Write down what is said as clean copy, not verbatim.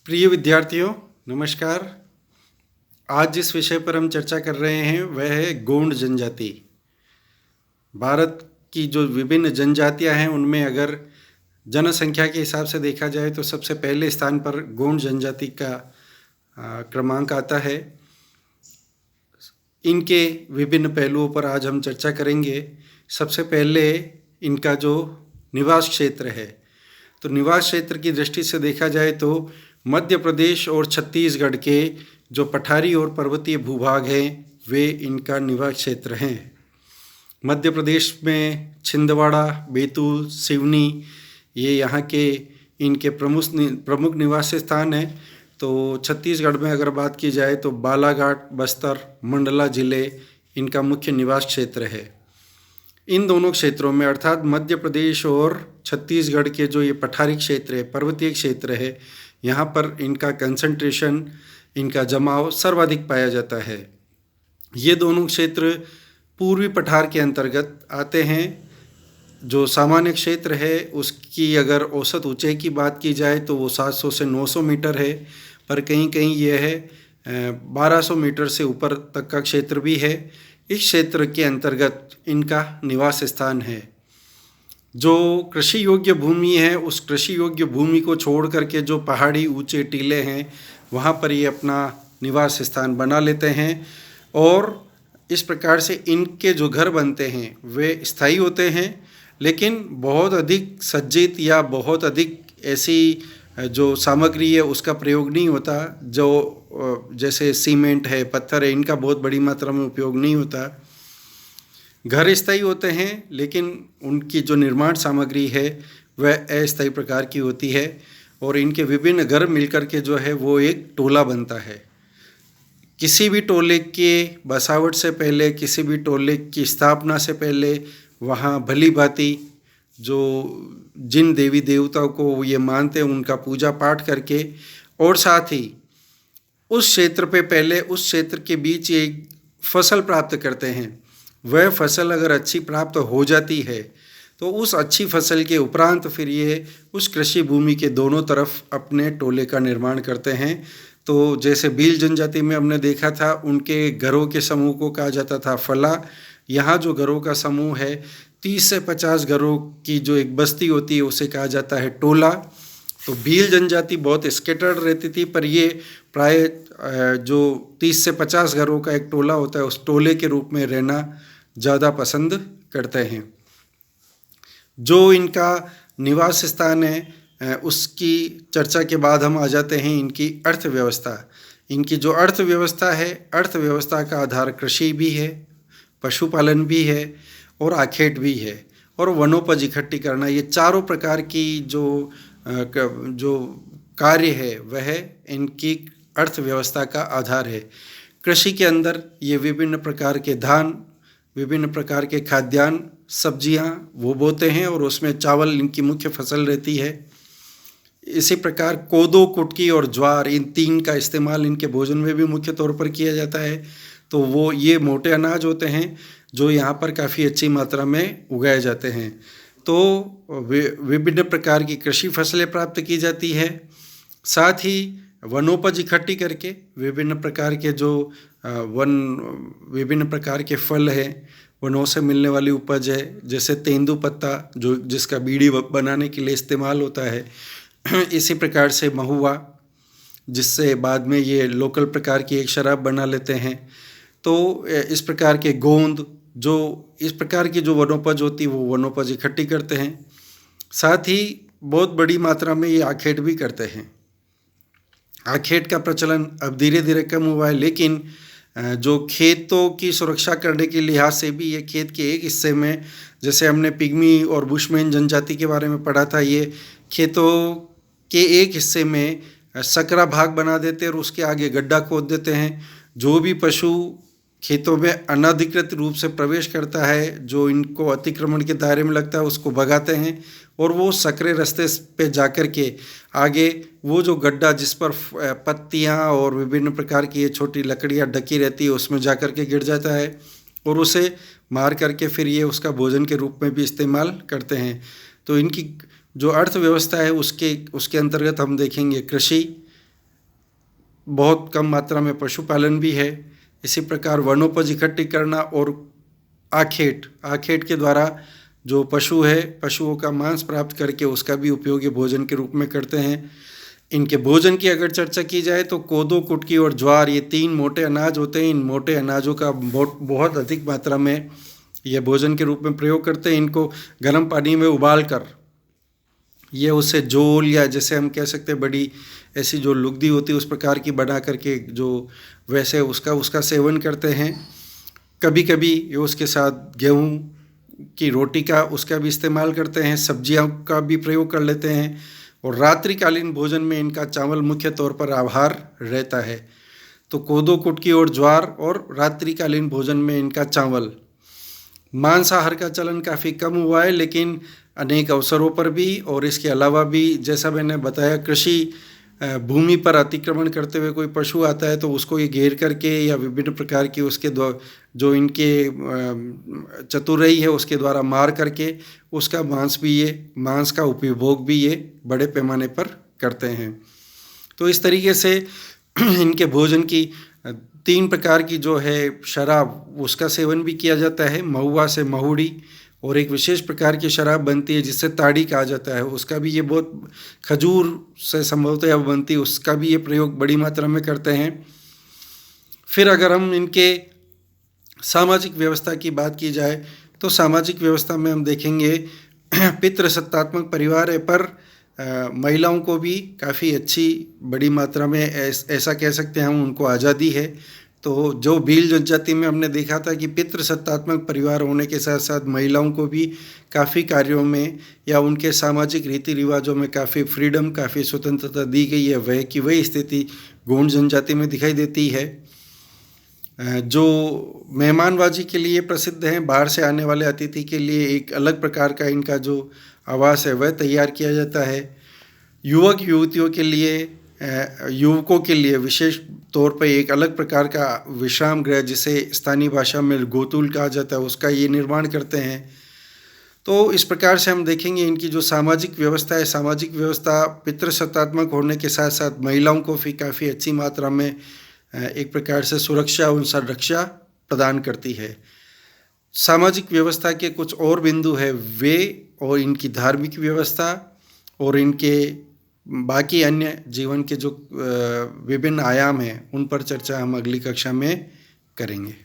प्रिय विद्यार्थियों, नमस्कार। आज जिस विषय पर हम चर्चा कर रहे हैं वह है गोंड जनजाति। भारत की जो विभिन्न जनजातियां हैं उनमें अगर जनसंख्या के हिसाब से देखा जाए तो सबसे पहले स्थान पर गोंड जनजाति का क्रमांक आता है। इनके विभिन्न पहलुओं पर आज हम चर्चा करेंगे। सबसे पहले इनका जो निवास क्षेत्र है, तो निवास क्षेत्र की दृष्टि से देखा जाए तो मध्य प्रदेश और छत्तीसगढ़ के जो पठारी और पर्वतीय भूभाग हैं वे इनका निवास क्षेत्र हैं। मध्य प्रदेश में छिंदवाड़ा, बैतूल, सिवनी ये यहाँ के इनके प्रमुख निवास स्थान हैं। तो छत्तीसगढ़ में अगर बात की जाए तो बालाघाट, बस्तर, मंडला जिले इनका मुख्य निवास क्षेत्र है। इन दोनों क्षेत्रों में अर्थात मध्य प्रदेश और छत्तीसगढ़ के जो ये पठारी क्षेत्र है, पर्वतीय क्षेत्र है, यहाँ पर इनका कंसंट्रेशन, इनका जमाव सर्वाधिक पाया जाता है। ये दोनों क्षेत्र पूर्वी पठार के अंतर्गत आते हैं। जो सामान्य क्षेत्र है उसकी अगर औसत ऊंचाई की बात की जाए तो वो 700 से 900 मीटर है, पर कहीं कहीं ये है 1200 मीटर से ऊपर तक का क्षेत्र भी है। इस क्षेत्र के अंतर्गत इनका निवास स्थान है। जो कृषि योग्य भूमि है उस कृषि योग्य भूमि को छोड़ करके जो पहाड़ी ऊंचे टीले हैं वहाँ पर ये अपना निवास स्थान बना लेते हैं और इस प्रकार से इनके जो घर बनते हैं वे स्थायी होते हैं, लेकिन बहुत अधिक सज्जित या बहुत अधिक ऐसी जो सामग्री है उसका प्रयोग नहीं होता। जो जैसे सीमेंट है, पत्थर है, इनका बहुत बड़ी मात्रा में उपयोग नहीं होता। घर स्थायी होते हैं लेकिन उनकी जो निर्माण सामग्री है वह अस्थायी प्रकार की होती है और इनके विभिन्न घर मिलकर के जो है वो एक टोला बनता है। किसी भी टोले के बसावट से पहले, किसी भी टोले की स्थापना से पहले वहाँ भली भांति जो जिन देवी देवताओं को ये मानते हैं उनका पूजा पाठ करके और साथ ही उस क्षेत्र पे पहले उस क्षेत्र के बीच एक फसल प्राप्त करते हैं। वह फसल अगर अच्छी प्राप्त हो जाती है तो उस अच्छी फसल के उपरांत फिर ये उस कृषि भूमि के दोनों तरफ अपने टोले का निर्माण करते हैं। तो जैसे भील जनजाति में हमने देखा था उनके घरों के समूह को कहा जाता था फला। यहाँ जो घरों का समूह है 30 से 50 घरों की जो एक बस्ती होती है उसे कहा जाता है टोला। तो भील जनजाति बहुत स्कैटर्ड रहती थी, पर ये प्राय जो 30 से 50 घरों का एक टोला होता है उस टोले के रूप में रहना ज़्यादा पसंद करते हैं। जो इनका निवास स्थान है उसकी चर्चा के बाद हम आ जाते हैं इनकी अर्थव्यवस्था। इनकी जो अर्थव्यवस्था है, अर्थव्यवस्था का आधार कृषि भी है, पशुपालन भी है और आखेट भी है और वनोपज इकट्ठी करना। ये चारों प्रकार की जो कार्य है वह इनकी अर्थव्यवस्था का आधार है। कृषि के अंदर ये विभिन्न प्रकार के धान, विभिन्न प्रकार के खाद्यान्न, सब्जियां वो बोते हैं और उसमें चावल इनकी मुख्य फसल रहती है। इसी प्रकार कोदो, कुटकी और ज्वार, इन तीन का इस्तेमाल इनके भोजन में भी मुख्य तौर पर किया जाता है। तो वो ये मोटे अनाज होते हैं जो यहाँ पर काफ़ी अच्छी मात्रा में उगाए जाते हैं। तो विभिन्न प्रकार की कृषि फसलें प्राप्त की जाती है। साथ ही वनोपज इकट्ठी करके विभिन्न प्रकार के जो विभिन्न प्रकार के फल हैं, वनों से मिलने वाली उपज है, जैसे तेंदू पत्ता जो जिसका बीड़ी बनाने के लिए इस्तेमाल होता है। इसी प्रकार से महुआ, जिससे बाद में ये लोकल प्रकार की एक शराब बना लेते हैं। तो इस प्रकार के गोंद, जो इस प्रकार की जो वनोपज होती है वो वनोपज इकट्ठी करते हैं। साथ ही बहुत बड़ी मात्रा में ये आखेट भी करते हैं। आखेट का प्रचलन अब धीरे धीरे कम हुआ है, लेकिन जो खेतों की सुरक्षा करने के लिहाज से भी ये खेत के एक हिस्से में, जैसे हमने पिग्मी और बुशमैन जनजाति के बारे में पढ़ा था, ये खेतों के एक हिस्से में सकरा भाग बना देते हैं और उसके आगे गड्ढा खोद देते हैं। जो भी पशु खेतों में अनधिकृत रूप से प्रवेश करता है, जो इनको अतिक्रमण के दायरे में लगता है, उसको भगाते हैं और वो सकरे रास्ते पे जाकर के आगे वो जो गड्ढा जिस पर पत्तियां और विभिन्न प्रकार की ये छोटी लकड़ियां ढकी रहती है उसमें जाकर के गिर जाता है और उसे मार करके फिर ये उसका भोजन के रूप में भी इस्तेमाल करते हैं। तो इनकी जो अर्थव्यवस्था है उसके अंतर्गत हम देखेंगे कृषि, बहुत कम मात्रा में पशुपालन भी है। इसी प्रकार वनोपज इकट्ठी करना और आखेट के द्वारा जो पशु है, पशुओं का मांस प्राप्त करके उसका भी उपयोग ये भोजन के रूप में करते हैं। इनके भोजन की अगर चर्चा की जाए तो कोदो, कुटकी और ज्वार ये 3 मोटे अनाज होते हैं। इन मोटे अनाजों का बहुत अधिक मात्रा में ये भोजन के रूप में प्रयोग करते हैं। इनको गर्म पानी में उबाल कर ये उससे जोल, या जैसे हम कह सकते हैं बड़ी ऐसी जो लुगदी होती है उस प्रकार की बना करके जो वैसे उसका सेवन करते हैं। कभी कभी ये उसके साथ गेहूँ की रोटी का उसका भी इस्तेमाल करते हैं, सब्जियों का भी प्रयोग कर लेते हैं। और रात्रिकालीन भोजन में इनका चावल मुख्य तौर पर आहार रहता है। तो कोदो, कुटकी और ज्वार और रात्रिकालीन भोजन में इनका चावल। मांसाहार का चलन काफ़ी कम हुआ है, लेकिन अनेक अवसरों पर भी और इसके अलावा भी, जैसा मैंने बताया, कृषि भूमि पर अतिक्रमण करते हुए कोई पशु आता है तो उसको ये घेर करके या विभिन्न प्रकार की उसके जो इनके चतुराई है उसके द्वारा मार करके उसका मांस का उपभोग भी ये बड़े पैमाने पर करते हैं। तो इस तरीके से इनके भोजन की 3 प्रकार की जो है शराब उसका सेवन भी किया जाता है। महुआ से महुड़ी, और एक विशेष प्रकार की शराब बनती है जिससे ताड़ी कहा जाता है, उसका भी ये बहुत खजूर से संभवतः बनती है, उसका भी ये प्रयोग बड़ी मात्रा में करते हैं। फिर अगर हम इनके सामाजिक व्यवस्था की बात की जाए तो सामाजिक व्यवस्था में हम देखेंगे पितृसत्तात्मक परिवार है, पर महिलाओं को भी काफ़ी अच्छी बड़ी मात्रा में ऐसा कह सकते हैं हम उनको आज़ादी है। तो जो भील जनजाति में हमने देखा था कि पितृसत्तात्मक परिवार होने के साथ साथ महिलाओं को भी काफ़ी कार्यों में या उनके सामाजिक रीति रिवाजों में काफ़ी फ्रीडम, काफ़ी स्वतंत्रता दी गई है। वह की वही स्थिति गोंड जनजाति में दिखाई देती है। जो मेहमानबाजी के लिए प्रसिद्ध हैं, बाहर से आने वाले अतिथि के लिए एक अलग प्रकार का इनका जो आवास है वह तैयार किया जाता है। युवक युवतियों के लिए, युवकों के लिए विशेष तौर पर एक अलग प्रकार का विश्राम गृह, जिसे स्थानीय भाषा में गोतुल कहा जाता है, उसका ये निर्माण करते हैं। तो इस प्रकार से हम देखेंगे इनकी जो सामाजिक व्यवस्था है, सामाजिक व्यवस्था पितृसत्तात्मक होने के साथ साथ महिलाओं को भी काफ़ी अच्छी मात्रा में एक प्रकार से सुरक्षा और संरक्षा प्रदान करती है। सामाजिक व्यवस्था के कुछ और बिंदु है वे, और इनकी धार्मिक व्यवस्था और इनके बाकी अन्य जीवन के जो विभिन्न आयाम हैं उन पर चर्चा हम अगली कक्षा में करेंगे।